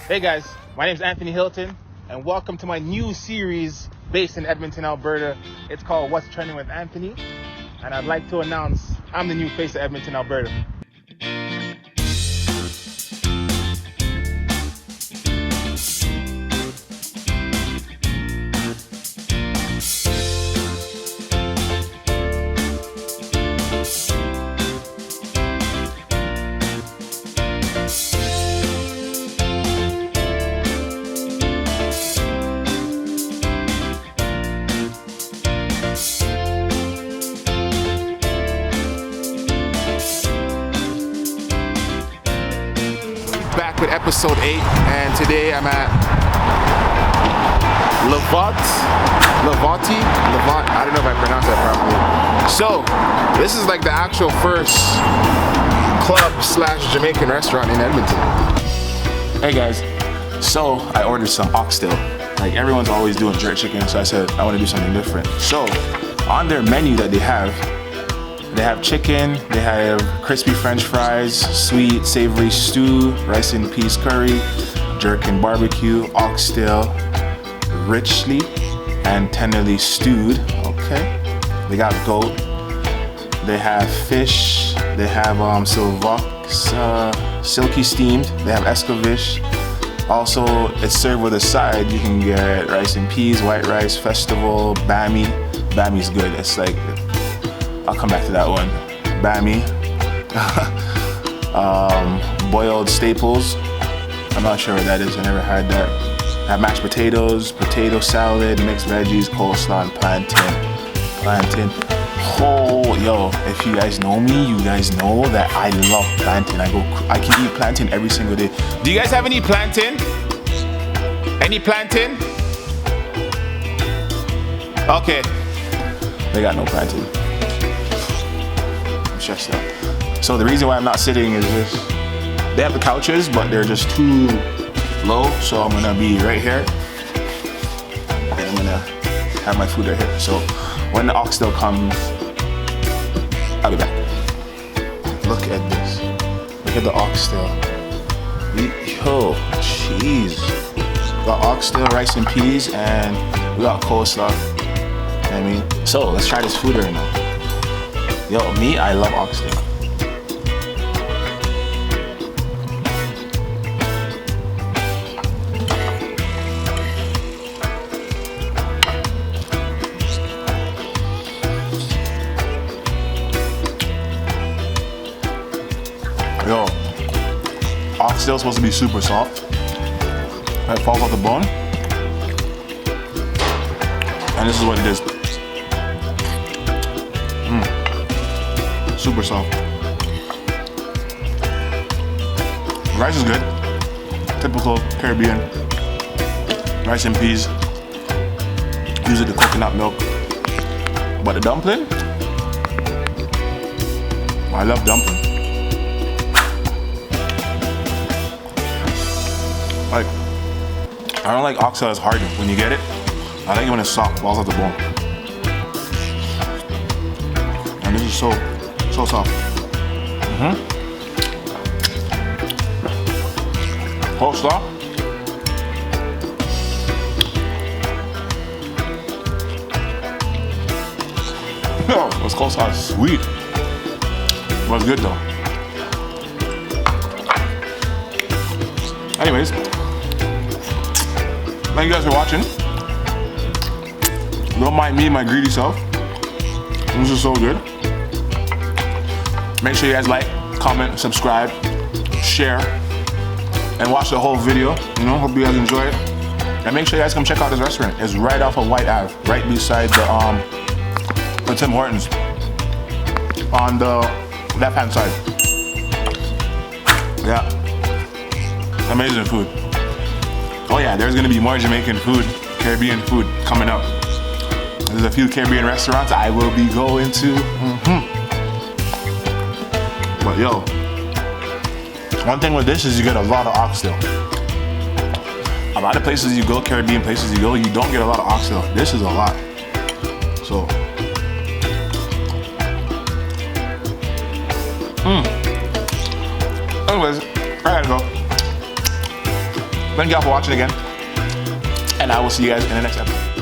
Hey guys, my name is Anthony Hilton, and welcome to my new series based in Edmonton, Alberta. It's called What's Trending with Anthony, and I'd like to announce I'm the new face of Edmonton, Alberta. Back with episode 8, and today I'm at Lavoutti. I don't know if I pronounced that properly. So this is like the actual first club / Jamaican restaurant in Edmonton. Hey guys, so I ordered some oxtail. Like everyone's always doing jerk chicken, so I said I want to do something different. So on their menu that they have chicken, they have crispy french fries, sweet savory stew, rice and peas curry, jerk and barbecue, oxtail, richly and tenderly stewed. Okay. They got goat, they have fish, they have silky steamed, they have escovish. Also, it's served with a side. You can get rice and peas, white rice, festival, bami. Bami's good. It's like, I'll come back to that one. Bami. Boiled staples. I'm not sure what that is. I never had that. I have mashed potatoes, potato salad, mixed veggies, coleslaw, and plantain. Oh, yo! If you guys know me, you guys know that I love plantain. I can eat plantain every single day. Do you guys have any plantain? Any plantain? Okay. They got no plantain. I'm stressed out. So the reason why I'm not sitting is just they have the couches, but they're just too low. So I'm gonna be right here, and I'm gonna have my food right here. So when the oxtail comes, I'll be back. Look at this. Look at the oxtail. Yo, jeez. We got oxtail, rice and peas, and we got coleslaw. I mean, so let's try this food right now. Yo, me, I love oxtail. Yo, oxtail's supposed to be super soft. It falls off the bone. And this is what it is. Super soft. Rice is good. Typical Caribbean. Rice and peas. Usually the coconut milk. But the dumpling? I love dumpling. Like, I don't like oxtail as hard when you get it. I like it when it's soft, falls off the bone. And this is so soft. Coleslaw. Yo, this coleslaw is sweet. It was good though. Anyways, thank you guys for watching. Don't mind me and my greedy self. This is so good. Make sure you guys like, comment, subscribe, share, and watch the whole video. You know, hope you guys enjoy it. And make sure you guys come check out this restaurant. It's right off of White Ave, right beside the Tim Hortons, on the left-hand side. Yeah, amazing food. Oh yeah, there's gonna be more Jamaican food, Caribbean food coming up. There's a few Caribbean restaurants I will be going to. But yo, one thing with this is you get a lot of oxtail. A lot of places you go, Caribbean places you go, you don't get a lot of oxtail. This is a lot. So, anyways, I gotta go. Thank y'all for watching again. And I will see you guys in the next episode.